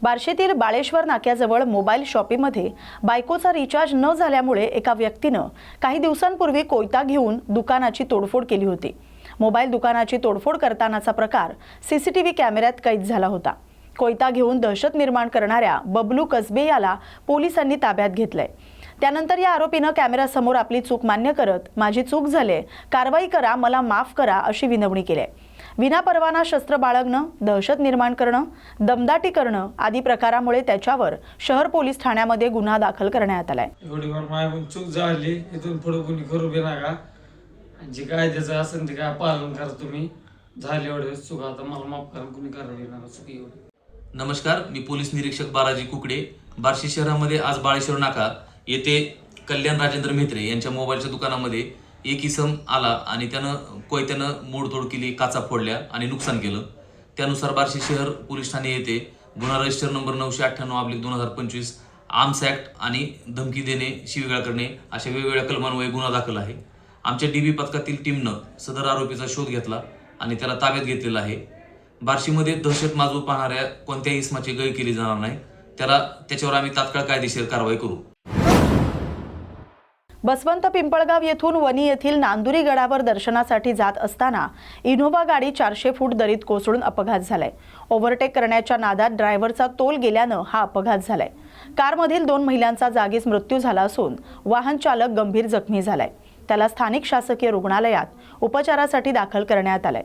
बार्शीतील बाळेश्वर नाक्याजवळ मोबाईल शॉपीमध्ये बायकोचा रिचार्ज न झाल्यामुळे एका व्यक्तीनं काही दिवसांपूर्वी कोयता घेऊन दुकानाची तोडफोड केली होती। मोबाईल दुकानाची तोडफोड करतानाचा प्रकार सीसीटीव्ही कॅमेऱ्यात कैद झाला होता। कोयता घेऊन दहशत निर्माण करणाऱ्या बबलू कसबे याला पोलिसांनी ताब्यात घेतलंय। त्यानंतर या आरोपीनं कॅमेऱ्यासमोर आपली चूक मान्य करत माझी चूक झाली, कारवाई करा, मला माफ करा अशी विनवणी केली। विनापरवाना शस्त्र बाळगणं, दहशत निर्माण करणं, दमदाटी करणं आदी प्रकारामुळे त्याच्यावर शहर पोलीस ठाण्यामध्ये गुन्हा दाखल करण्यात आलाय। एवढीवर माझ्याकडून चूक झाली, इथून पुढे कोणी करू बी नका। जे कायद्याचं असेल ते काय पालन करा तुम्ही। झाली एवढी चूक, आता मला माफ करा, कोणी कारवाई नका चुकी एवढी। नमस्कार, मी पोलीस निरीक्षक बालाजी कुकडे। बार्शी शहरामध्ये आज बाळेश्वर नाका येथे कल्याण राजेंद्र म्हेत्रे यांच्या मोबाईलच्या दुकानामध्ये एक इसम आला आणि त्यानं कोयत्यानं मोडतोड केली, काचा फोडल्या आणि नुकसान केलं। त्यानुसार बार्शी शहर पोलीस ठाणे येथे गुन्हा रजिस्टर नंबर 998/2025 आर्म्स ॲक्ट आणि धमकी देणे, शिवीगाळ करणे अशा वेगवेगळ्या कलमांमुळे गुन्हा दाखल आहे। आमच्या डीबी पथकातील टीमनं सदर आरोपीचा शोध घेतला आणि त्याला ताब्यात घेतलेला आहे। बार्शीमध्ये दहशत माजवू पाहणाऱ्या कोणत्याही इसमाची गय केली जाणार नाही, त्याच्यावर आम्ही तात्काळ कायदेशीर कारवाई करू। बसवंत पिंपळगाव येथून वणी येथील नांदुरी गडावर दर्शनासाठी जात असताना इनोव्हा गाडी 400 फूट दरीत कोसळून अपघात झालाय। ओव्हरटेक करण्याच्या नादात ड्रायव्हरचा तोल गेल्यानं हा अपघात झालाय। कारमधील 2 महिलांचा जागीच मृत्यू झाला असून वाहन चालक गंभीर जखमी झालाय। त्याला स्थानिक शासकीय रुग्णालयात उपचारासाठी दाखल करण्यात आलंय।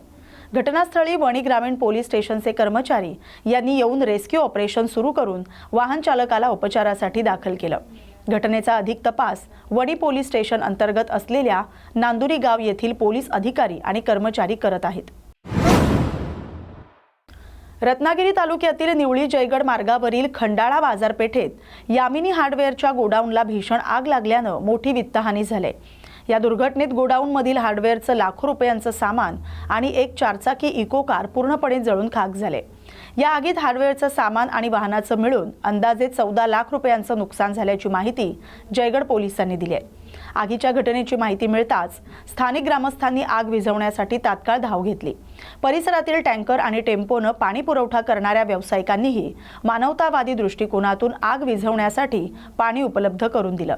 घटनास्थळी वणी ग्रामीण पोलीस स्टेशनचे कर्मचारी यांनी येऊन रेस्क्यू ऑपरेशन सुरू करून वाहन चालकाला उपचारासाठी दाखल केलं। घटनेचा अधिक तपास वणी पोलीस स्टेशन अंतर्गत असलेल्या नांदुरी गाव येथील पोलीस अधिकारी आणि कर्मचारी करत आहेत। रत्नागिरी तालुक्यातील निवळी जयगड मार्गावरील खंडाळा बाजारपेठेत यामिनी हार्डवेअरच्या गोडाऊनला भीषण आग लागल्यानं मोठी वित्तहानी झाली। या दुर्घटनेत गोडाऊनमधील हार्डवेअरचं लाखो रुपयांचं सामान आणि एक 4चाकी इको कार पूर्णपणे जळून खाक झाले। या आगीत हार्डवेअरचं सामान आणि वाहनाचं मिळून अंदाजे 14 लाख रुपयांचं नुकसान झाल्याची माहिती जयगड पोलिसांनी दिली आहे। आगीच्या घटनेची माहिती मिळताच स्थानिक ग्रामस्थांनी आग विझवण्यासाठी तात्काळ धाव घेतली। परिसरातील टँकर आणि टेम्पोनं पाणी पुरवठा करणाऱ्या व्यावसायिकांनीही मानवतावादी दृष्टिकोनातून आग विझवण्यासाठी पाणी उपलब्ध करून दिलं।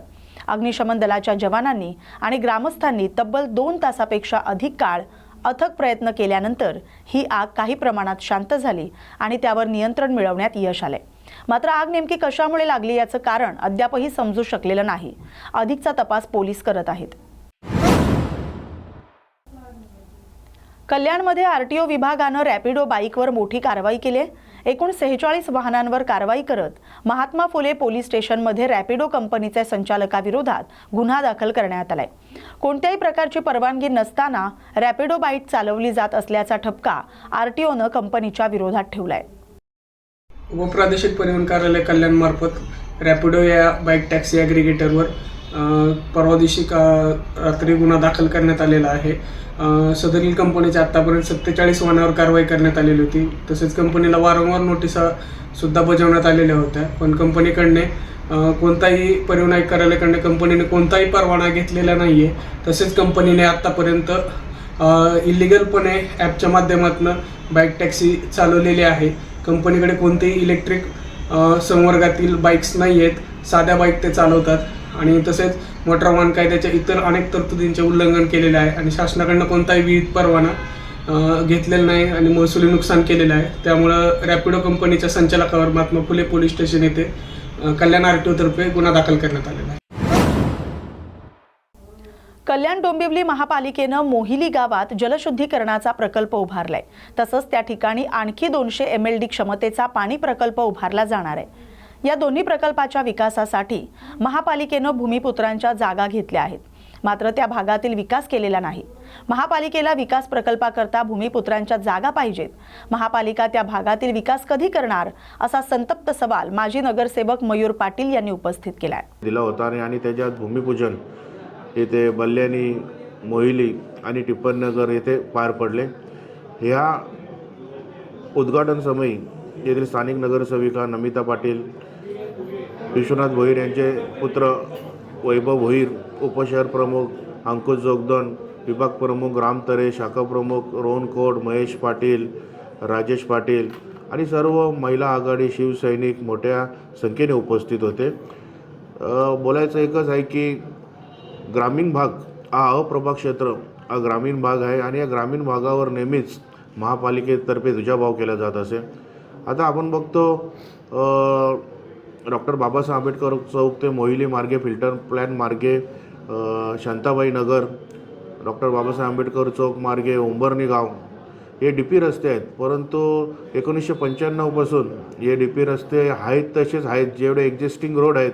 अग्निशमन दलाच्या जवानांनी आणि ग्रामस्थांनी तब्बल 2 तासापेक्षा अधिक काळ अथक प्रयत्न केल्यानंतर ही आग काही प्रमाणात शांत झाली आणि त्यावर नियंत्रण मिळवण्यात यश आले। मात्र आग नेमकी कशामुळे लागली याचं कारण अद्यापही समजू शकलेलं नाही। अधिकचा तपास पोलीस करत आहेत। कल्याणमध्ये आरटीओ विभागानं रॅपिडो बाईकवर मोठी कारवाई केली। एकूण 46 वाहनांवर कारवाई करत महात्मा फुले पोलीस स्टेशनमध्ये रॅपिडो कंपनीच्या संचालकाविरोधात गुन्हा दाखल करण्यात आलाय। कोणत्याही प्रकारची परवानगी नसताना रॅपिडो बाईक चालवली जात असल्याचा ठपका आरटीओनं कंपनीच्या विरोधात ठेवलाय। उपप्रादेशिक परिवहन कार्यालय कल्याण मार्फत रॅपिडो या बाईक टॅक्सी ॲग्रिगेटरवर परवा दिवशी रात्री गुन्हा दाखल करण्यात आलेला आहे। सदरील कंपनीच्या आतापर्यंत 47 वाहनांवर कारवाई करण्यात आलेली होती। तसेच कंपनीला वारंवार नोटिसा सुद्धा बजावण्यात आलेल्या होत्या, पण कंपनीकडने कोणताही परिवहन आयुक्त कार्यालयाकडे कंपनीने कोणताही परवाना घेतलेला नाही आहे। तसेच कंपनीने आत्तापर्यंत इलिगलपणे ॲपच्या माध्यमातून बाईक टॅक्सी चालवलेली आहे। कंपनीकडे कोणतेही इलेक्ट्रिक संवर्गातील बाईक्स नाही आहेत, साध्या बाईक ते चालवतात आणि तसेच मोटार वाहन कायद्याच्या इतर अनेक तरतुदींचे उल्लंघन केलेले आहे आणि शासनाकडनं कोणताही विहित परवाना घेतलेला नाही आणि महसुली नुकसान केलेलं आहे। त्यामुळं रॅपिडो कंपनीच्या संचालकावर महात्मा फुले पोलीस स्टेशन येथे कल्याण आरटीओतर्फे गुन्हा दाखल करण्यात आलेला आहे। कल्याण डोंबिवली महापालिकेनं मोहिली गावात जलशुद्धीकरणाचा प्रकल्प उभारलाय। तसंच त्या ठिकाणी आणखी 200 MLD क्षमतेचा पाणी प्रकल्प उभारला जाणार आहे। या दोन्ही प्रकल्पाच्या विकासासाठी महापालिकेनं भूमिपुत्रांच्या जागा घेतल्या आहेत, मात्र त्या भागातील विकास केलेला नाही। महापालिकेला विकास प्रकल्पाकरता भूमिपुत्रांच्या जागा पाहिजेत। महापालिका त्या भागातील विकास कधी करणार असा संतप्त सवाल माजी नगरसेवक मयूर पाटील यांनी उपस्थित केलाय। दिला होता आणि त्याच्यात भूमिपूजन येथे बल्ल्यानी, मोहिली आणि टिप्पणनगर येथे पार पडले। ह्या उद्घाटन समयी येथील स्थानिक नगरसेविका नमिता पाटील, विश्वनाथ भोईर यांचे पुत्र वैभव भोईर, उपशहर प्रमुख अंकुश जोगदंड, विभाग प्रमुख राम तरे, शाखा प्रमुख रोहन कोड, महेश पाटील, राजेश पाटील आणि सर्व महिला आघाडी शिवसैनिक मोठ्या संख्येने उपस्थित होते. बोलायचं एकच आहे की ग्रामीण भाग हा अप्रभाग क्षेत्र हा ग्रामीण भाग आहे आणि या ग्रामीण भागावर नेहमीच महापालिकेतर्फे दुजाभाव केला जात असे. आता आपण बघतो डॉक्टर बाबासाहेब आंबेडकर चौक ते मोहिली मार्गे, फिल्टर प्लॅन मार्गे, शांताबाई नगर, डॉक्टर बाबासाहेब आंबेडकर चौक मार्गे उंबरणी गाव हे DP रस्ते आहेत. परंतु 1995 पासून हे DP रस्ते आहेत तसेच आहेत. जेवढे एक्झिस्टिंग रोड आहेत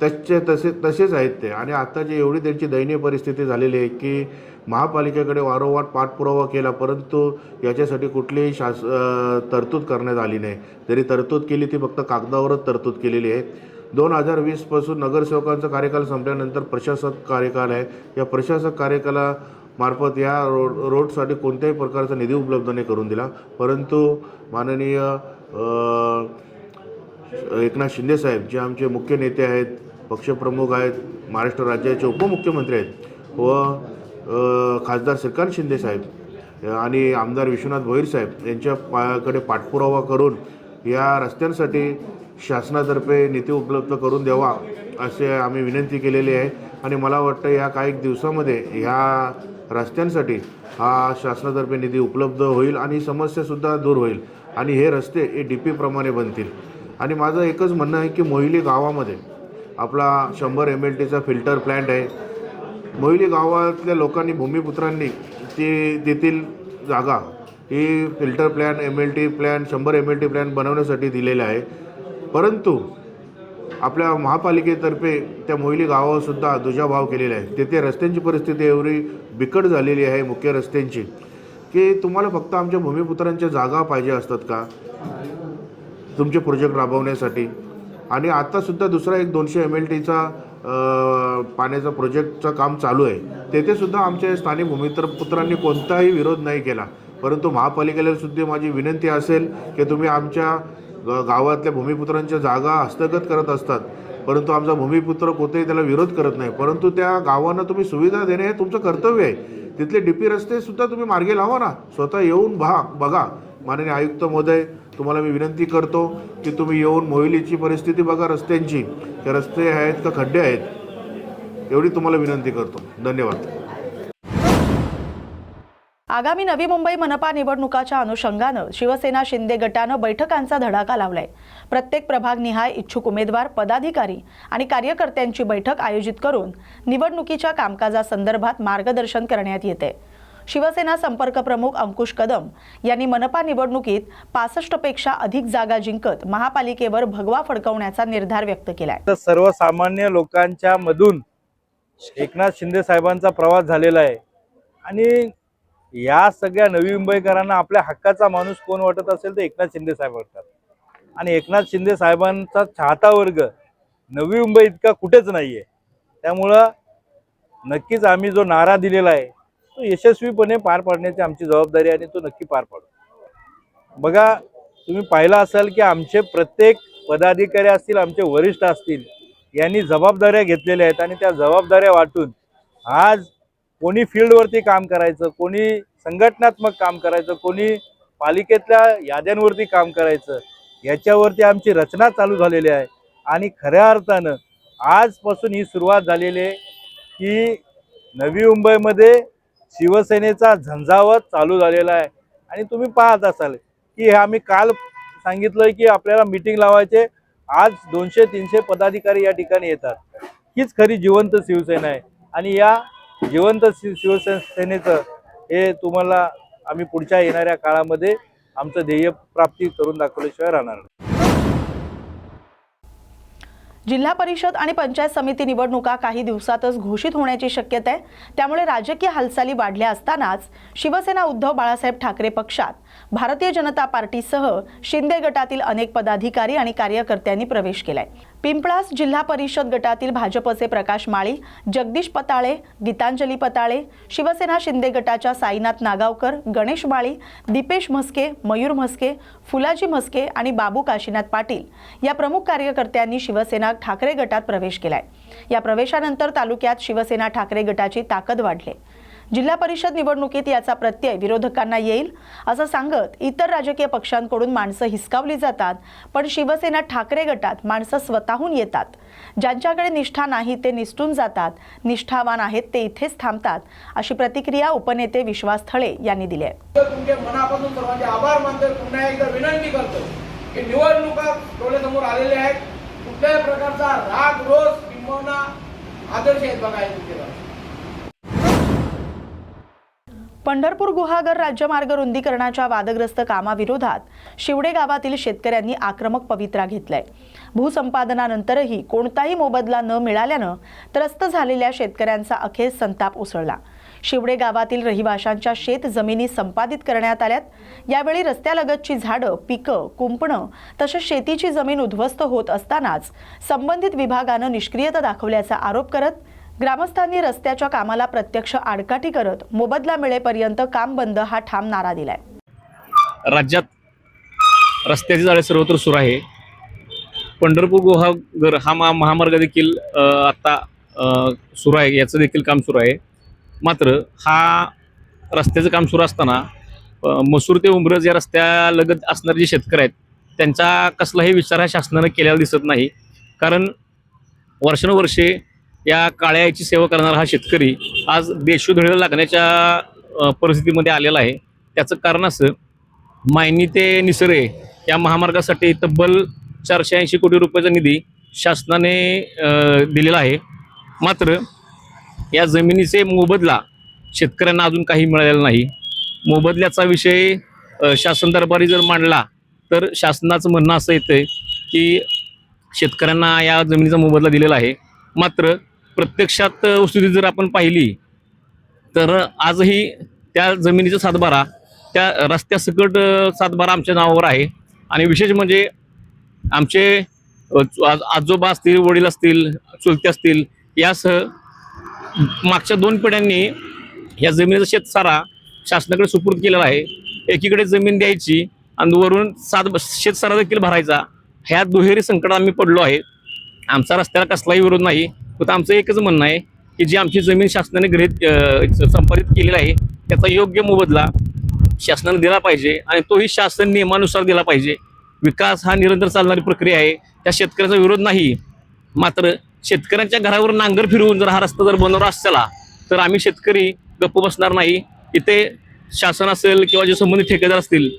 तसेच आहेत ते. आणि आता जे एवढी त्यांची दयनीय परिस्थिती झालेली आहे की महापालिकेकडे वारंवार पाठपुरावा केला, परंतु याच्यासाठी कुठलीही तरतूद करण्यात आली नाही. जरी तरतूद केली ती फक्त कागदावरच तरतूद केलेली आहे. 2020 पासून नगरसेवकांचा कार्यकाल संपल्यानंतर प्रशासक कार्यकाल आहे. या प्रशासक कार्यकालामार्फत या रोडसाठी कोणत्याही प्रकारचा निधी उपलब्ध नाही करून दिला. परंतु माननीय एकनाथ शिंदे साहेब जे आमचे मुख्य नेते आहेत, पक्षप्रमुख आहेत, महाराष्ट्र राज्याचे उपमुख्यमंत्री आहेत व खासदार श्रीकांत शिंदे साहेब आणि आमदार विश्वनाथ भोईर साहेब यांच्याकडे पाठपुरावा करून या रस्त्यांसाठी शासनातर्फे निधी उपलब्ध करून द्यावा असे आम्ही विनंती केलेली आहे. आणि मला वाटतं या काही दिवसामध्ये ह्या रस्त्यांसाठी हा शासनातर्फे निधी उपलब्ध होईल आणि समस्यासुद्धा दूर होईल आणि हे रस्ते हे DP प्रमाणे बनतील. आणि माझं एकच म्हणणं आहे की मोहिली गावामध्ये आपला 100 MLTचा फिल्टर प्लॅन्ट आहे. मोहिली गावातल्या लोकांनी, भूमिपुत्रांनी तेथील जागा ही filter plan, MLT plan, 100 MLT plan बनवण्यासाठी दिलेला आहे. परंतु आपल्या महापालिकेतर्फे त्या मोहिली गावावरसुद्धा दुजाभाव केलेला आहे. तेथे रस्त्यांची परिस्थिती एवढी बिकट झालेली आहे मुख्य रस्त्यांची की तुम्हाला फक्त आमच्या भूमिपुत्रांच्या जागा पाहिजे असतात का तुमचे प्रोजेक्ट राबवण्यासाठी. आणि आत्तासुद्धा दुसरा एक 200 MLTचा पाण्याचा प्रोजेक्टचं काम चालू आहे. तेथेसुद्धा आमच्या स्थानिक भूमिपुत्रांनी कोणताही विरोध नाही केला. परंतु महापालिकेला सुद्धा माझी विनंती असेल की तुम्ही आमच्या गावातल्या भूमिपुत्रांच्या जागा हस्तगत करत असतात, परंतु आमचा भूमिपुत्र कोणताही त्याला विरोध करत नाही. परंतु त्या गावांना तुम्ही सुविधा देणे हे तुमचं कर्तव्य आहे. तिथले DP रस्तेसुद्धा तुम्ही मार्गे लावा ना, स्वतः येऊन बघा. माननीय आयुक्त महोदय, तुम्हाला मी विनंती करतो की तुम्ही येऊन मोहिलीची परिस्थिती बघा रस्त्यांची, ते रस्ते आहेत का खड्डे आहेत, एवढी तुम्हाला विनंती करतो. धन्यवाद. आगामी नवी मुंबई मनपा निवडणुकाच्या अनुषंगानं शिवसेना शिंदे गटानं बैठकांचा धडाका लावलाय. प्रत्येक प्रभागनिहाय इच्छुक उमेदवार, पदाधिकारी आणि कार्यकर्त्यांची बैठक आयोजित करून निवडणुकीच्या कामकाजासंदर्भात मार्गदर्शन करण्यात येते. शिवसेना संपर्क प्रमुख अंकुश कदम यांनी मनपा निवडणुकीत 65 पेक्षा अधिक जागा जिंकत महापालिकेवर भगवा फडकवण्याचा निर्धार व्यक्त केलाय. सर्वसामान्य लोकांच्या मधून एकनाथ शिंदे साहेबांचा प्रवास झालेला आहे आणि या सगळ्या नवी मुंबईकरांना आपल्या हक्काचा माणूस कोण वाटत असेल तर एकनाथ शिंदे साहेब वाटतात. आणि एकनाथ शिंदे साहेबांचा चाहता वर्ग नवी मुंबई इतका कुठेच नाहीये. त्यामुळं नक्कीच आम्ही जो नारा दिलेला आहे तो यशस्वीपणे पार पाडण्याची आमची जबाबदारी आहे आणि तो नक्की पार पाडू. बघा, तुम्ही पाहिलं असाल की आमचे प्रत्येक पदाधिकारी असतील, आमचे वरिष्ठ असतील, यांनी जबाबदाऱ्या घेतलेल्या आहेत आणि त्या जबाबदाऱ्या वाटून आज कोणी फील्डवरती काम करायचं, कोणी संघटनात्मक काम करायचं, कोणी पालिकेतल्या याद्यांवरती काम करायचं, याच्यावरती आमची रचना चालू झालेली आहे. आणि खऱ्या अर्थानं आजपासून ही सुरुवात झालेली आहे की नवी मुंबईमध्ये शिवसेनेचा झंझावात चालू झालेला आहे. आणि तुम्ही पाहत असाल की हे आम्ही काल सांगितलं की आपल्याला मीटिंग लावायचे, आज 200-300 पदाधिकारी या ठिकाणी येतात. हीच खरी जिवंत शिवसेना आहे आणि या जिवंत शिवसेनेचं हे तुम्हाला आम्ही पुढच्या येणाऱ्या काळामध्ये आमचं ध्येय प्राप्ती करून दाखवल्याशिवाय राहणार नाही. जिल्हा परिषद आणि पंचायत समिती निवडणुका काही दिवसातच घोषित होण्याची शक्यता आहे. त्यामुळे राजकीय हालचाली वाढल्या असतानाच शिवसेना उद्धव बाळासाहेब ठाकरे पक्षात भारतीय जनता पार्टीसह शिंदे गटातील अनेक पदाधिकारी आणि कार्यकर्त्यांनी प्रवेश केलाय. पिंपळास जिल्हा परिषद गटातील भाजपचे प्रकाश माळी, जगदीश पताळे, गीतांजली पताळे, शिवसेना शिंदे गटाच्या साईनाथ नागावकर, गणेश माळी, दीपेश म्हस्के, मयूर म्हस्के, फुलाजी म्हस्के आणि बाबू काशीनाथ पाटील या प्रमुख कार्यकर्त्यांनी शिवसेना ठाकरे गटात प्रवेश केलाय. या प्रवेशानंतर तालुक्यात शिवसेना ठाकरे गटाची ताकद वाढली. जिल्हा परिषद निवडणुकीत याचा प्रत्यय विरोधकांना येईल असं सांगत इतर राजकीय पक्षांकडून माणसं हिसकावली जातात, पण शिवसेना ठाकरे गटात माणसं स्वतःहून येतात. ज्यांच्याकडे निष्ठा नाही ते निसटून जातात, निष्ठावान आहेत ते इथेच थांबतात, अशी प्रतिक्रिया उपनेते विश्वास थळे यांनी दिली आहे. तुमचे मनापासून सर्वांचे आभार मानतो. पुन्हा एकदा विनंती करतो की निवडणुका डोळ्यासमोर आलेल्या आहेत. कुठल्याही प्रकारचा राग रोष किंवा आदर्श आहेत बघा तुमचे. पंढरपूर गुहागर राज्यमार्ग रुंदीकरणाच्या वादग्रस्त कामाविरोधात शिवडे गावातील शेतकऱ्यांनी आक्रमक पवित्रा घेतलाय. भूसंपादनानंतरही कोणताही मोबदला न मिळाल्यानं त्रस्त झालेल्या शेतकऱ्यांचा अखेर संताप उसळला. शिवडे गावातील रहिवाशांच्या शेत जमिनी संपादित करण्यात आल्यात. यावेळी रस्त्यालगतची झाडं, पिकं, कुंपणं तसेच शेतीची जमीन उद्ध्वस्त होत असतानाच संबंधित विभागानं निष्क्रियता दाखवल्याचा आरोप करत ग्रामस्थांनी रस्त्याच्या कामाला प्रत्यक्ष आडकाठी करत मोबदला मिळेपर्यंत काम बंद हा ठाम नारा दिलाय. राज्यात रस्त्याचे जाळे सर्वत्र सुरू आहे. पंढरपूर गुहागर हा महामार्ग देखील आता सुरू आहे, याचं देखील काम सुरू आहे. मात्र हा रस्त्याचं काम सुरू असताना मसूर ते उंब्रज या रस्त्यालगत असणारे जे शेतकरी आहेत त्यांचा कसलाही विचार हा शासनानं केलेला दिसत नाही. कारण वर्षानुवर्षे या काळ्या आईची सेवा करणारा हा शेतकरी आज देशोधडीला लागण्याच्या परिस्थितीमध्ये आलेला आहे. त्याचं कारण असं, मायनी ते निसरे या महामार्गासाठी तब्बल 480 कोटी रुपयाचा निधी शासनाने दिलेला आहे. मात्र या जमिनीचे मोबदला शेतकऱ्यांना अजून काही मिळालेला नाही. मोबदल्याचा विषय शासन दरबारी जर मांडला तर शासनाचं म्हणणं असं येतं की शेतकऱ्यांना या जमिनीचा मोबदला दिलेला आहे. मात्र प्रत्यक्षात वस्तुस्थिती जर आपण पाहिली तर आजही त्या जमिनीचा सातबारा त्या रस्त्यासकट सातबारा आमच्या नावावर आहे. आणि विशेष म्हणजे आमचे आजोबा असतील, वडील असतील, चुलते असतील, यासह मागच्या 2 पिढ्यांनी या जमिनीचा शेतसारा शासनाकडे सुपूर्द केलेला आहे. एकीकडे जमीन द्यायची आणि वरून शेतसारा देखील भरायचा, ह्या दुहेरी संकटात आम्ही पडलो आहे. आमचा रस्त्याला कसलाही विरोध नाही, फक्त आमचं एकच म्हणणं आहे की जी आमची जमीन शासनाने संपादित केलेली आहे त्याचा योग्य मोबदला शासनाने दिला पाहिजे आणि तोही शासन नियमानुसार दिला पाहिजे. विकास हा निरंतर चालणारी प्रक्रिया आहे, त्या शेतकऱ्याचा विरोध नाही. मात्र शेतकऱ्यांच्या घरावर नांगर फिरवून जर हा रस्ता जर बनवला असला तर आम्ही शेतकरी गप्प बसणार नाही. इथे शासन असेल किंवा जे संबंधित ठेकेदार असतील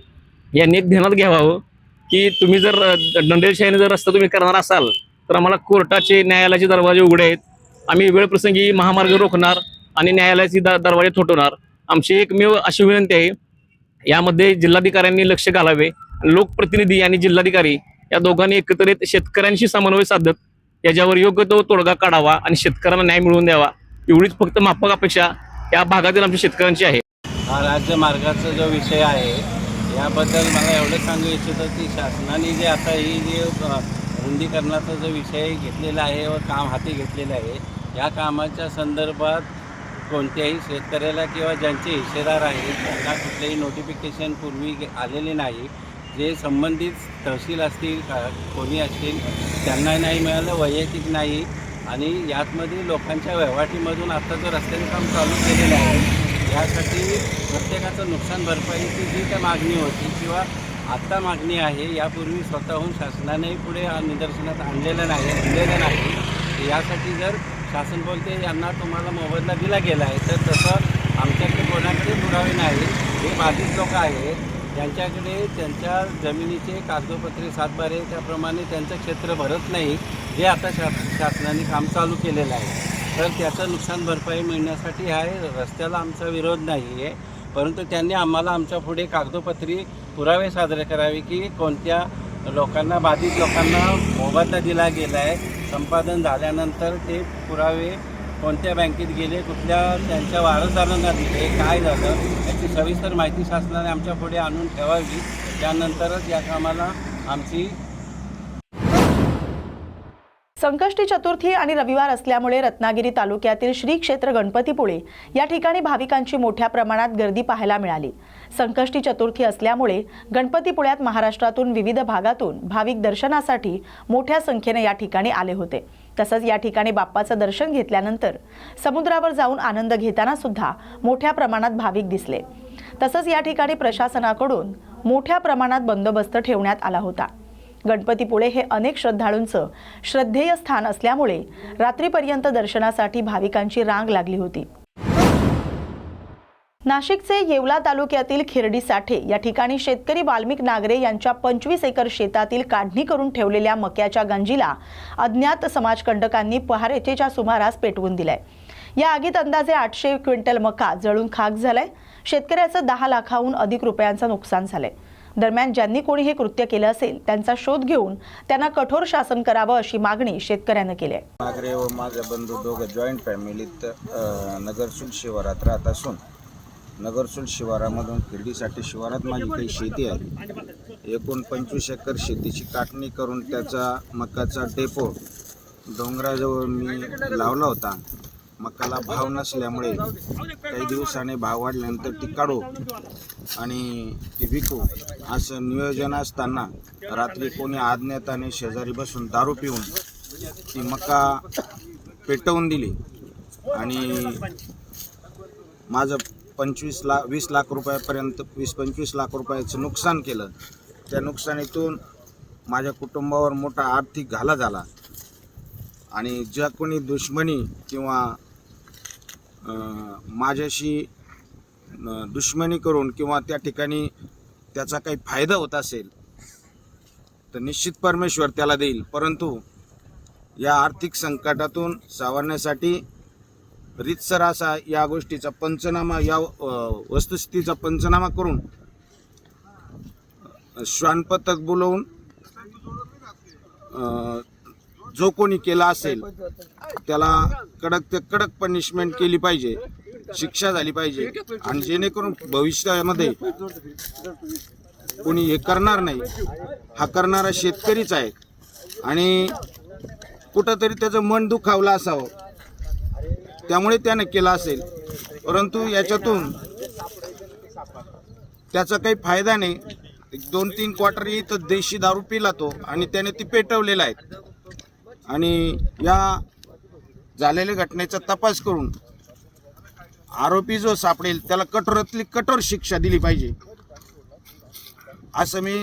यांनी एक ध्यानात घ्यावं की तुम्ही जर दंडेलशाहीने जर रस्ता तुम्ही करणार असाल तर आम्हाला कोर्टाचे, न्यायालयाचे दरवाजे उघडे आहेत. आम्ही वेळप्रसंगी महामार्ग रोखणार आणि न्यायालयाचे दरवाजे थोटवणार. आमची एकमेव अशी विनंती आहे, यामध्ये जिल्हाधिकाऱ्यांनी लक्ष घालावे. लोकप्रतिनिधी आणि जिल्हाधिकारी या दोघांनी एकत्रित शेतकऱ्यांशी समन्वय साधत याच्यावर योग्य तो तोडगा काढावा आणि शेतकऱ्यांना न्याय मिळवून द्यावा, एवढीच फक्त माफक अपेक्षा या भागातील आमच्या शेतकऱ्यांची आहे. हा राज्यमार्गाचा जो विषय आहे याबद्दल मला एवढं सांगू इच्छितो की शासनाने जे आता ही जे रुंदीकरणाचा जो विषय घेतलेला आहे व काम हाती घेतलेलं आहे, या कामाच्या संदर्भात कोणत्याही शेतकऱ्याला किंवा ज्यांचे हिस्सेदार आहेत त्यांना कुठलेही नोटिफिकेशन पूर्वी आलेले नाही. जे संबंधित तहसील असतील, कोणी असतील, त्यांना नाही मिळालं, वैयक्तिक नाही. आणि यातमध्ये लोकांच्या वहिवाटीमधून आता जो रस्त्याचं काम चालू केलेलं आहे यासाठी प्रत्येकाचं नुकसान भरपाईची जी काय मागणी होती किंवा आत्ता मागणी आहे, यापूर्वी स्वतःहून शासनाने पुढे निदर्शनात आणलेलं नाही. यासाठी जर शासन बोलते यांना तुम्हाला मोबदला दिला गेला आहे तर तसं आमच्याकडे कोणाकडे पुरावे नाही. हे बाधित लोक आहेत, ज्यांच्याकडे त्यांच्या जमिनीचे कागदोपत्री सातबारे त्याप्रमाणे त्यांचं क्षेत्र भरत नाही, जे आता शासनाने काम चालू केलेलं आहे. तर त्याचं नुकसान भरपाई मिळण्यासाठी आहे. रस्त्याला आमचा विरोध नाही आहे, परंतु त्यांनी आम्हाला आमच्या पुढे कागदोपत्री पुरावे सादर करावे की कोणत्या लोकांना, बाधित लोकांना मोबदला दिला गेला आहे, संपादन झाल्यानंतर ते पुरावे कोणत्या बँकेत गेले, कुठल्या त्यांच्या वारसदारांना दिले, काय झालं याची सविस्तर माहिती शासनाने आमच्या पुढे आणून ठेवावी. त्यानंतरच या कामाला आमची संकष्टी चतुर्थी आणि रविवार असल्यामुळे रत्नागिरी तालुक्यातील श्री क्षेत्र गणपतीपुळे या ठिकाणी भाविकांची मोठ्या प्रमाणात गर्दी पाहायला मिळाली। संकष्टी चतुर्थी असल्यामुळे गणपतीपुळ्यात महाराष्ट्रातून विविध भागातून भाविक दर्शनासाठी मोठ्या संख्येने या ठिकाणी आले होते। तसंच या ठिकाणी बाप्पाचं दर्शन घेतल्यानंतर समुद्रावर जाऊन आनंद घेताना सुद्धा मोठ्या प्रमाणात भाविक दिसले। तसंच या ठिकाणी प्रशासनाकडून मोठ्या प्रमाणात बंदोबस्त ठेवण्यात आला होता। गणपतीपुळे हे अनेक श्रद्धाळूंचं श्रद्धेय स्थान असल्यामुळे रात्रीपर्यंत दर्शनासाठी भाविकांची रांग लागली होती। नाशिकचे येवला तालुक्यातील खिरडी साठे या ठिकाणी शेतकरी वाल्मिक नागरे यांच्या 25 एकर शेतातील काढणी करून ठेवलेल्या मक्याच्या गंजीला अज्ञात समाजकंटकांनी पहाटेच्या सुमारास पेटवून दिलाय। या आगीत अंदाजे 800 क्विंटल मका जळून खाक झालाय। शेतकऱ्याचं 10 लाखाहून अधिक रुपयांचं नुकसान झालंय। दरम्यान ज्यांनी कोणी हे कृत्य केलं असेल त्यांचा शोध घेऊन त्यांना कठोर शासन करावं अशी मागणी शेतकऱ्यांनी केली आहे। नागरे व माझे बंधू दोघं जॉईंट फॅमिलीत नगरसूल शिवारात राहत असून नगरसूल शिवारामधून खिरडीसाठी शिवारात माझी काही शेती आहे। एकूण 25 एकर शेतीची काटणी करून त्याचा मकाचा डेपो डोंगराजवळ मी लावला होता। मकाला भाव नसल्यामुळे काही दिवसाने भाव वाढल्यानंतर ती काढू आणि ती विकू असं नियोजन असताना रात्री कोणी अज्ञाताने शेजारी बसून दारू पिऊन ती मका पेटवून दिली आणि माझं 20 लाख रुपयापर्यंत 20-25 लाख रुपयाचं नुकसान केलं। त्या नुकसानीतून माझ्या कुटुंबावर मोठा आर्थिक घाला झाला आणि ज्या कोणी दुश्मनी किंवा माझ्याशी दुश्मनी करून किंवा त्या ठिकाणी त्याचा काही फायदा होत असेल तर निश्चित परमेश्वर त्याला देईल। परंतु या आर्थिक संकटातून सावरण्यासाठी रीतसर असा या गोष्टीचा पंचनामा या वस्तुस्थितीचा पंचनामा करून श्वानपथक बोलवून जो कोणी केला असेल त्याला कडक ते कडक पनिशमेंट केली पाहिजे, शिक्षा झाली पाहिजे आणि जेणेकरून भविष्यामध्ये कोणी हे करणार नाही। हा करणारा शेतकरीच आहे आणि कुठंतरी त्याचं मन दुखावलं असावं त्यामुळे त्याने केला असेल। परंतु याच्यातून त्याचा काही फायदा नाही। 2-3 क्वार्टर इथं देशी दारू पिला तो आणि त्याने ती पेटवलेला आहे आणि या झालेल्या घटनेचा तपास करून आरोपी जो सापडेल त्याला कठोरातली कठोर शिक्षा दिली पाहिजे असं मी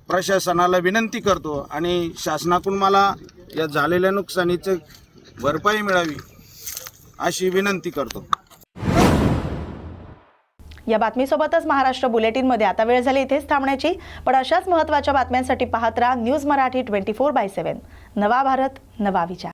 प्रशासनाला विनंती करतो आणि शासनाकडून मला या झालेल्या नुकसानीची भरपाई मिळावी अशी विनंती करतो। या बातमीसोबतच महाराष्ट्र बुलेटिनमध्ये आता वेळ झाली इथेच थांबण्याची, पण अशाच महत्त्वाच्या बातम्यांसाठी पाहत राहा न्यूज मराठी 24/7। नवा भारत, नवा विचार।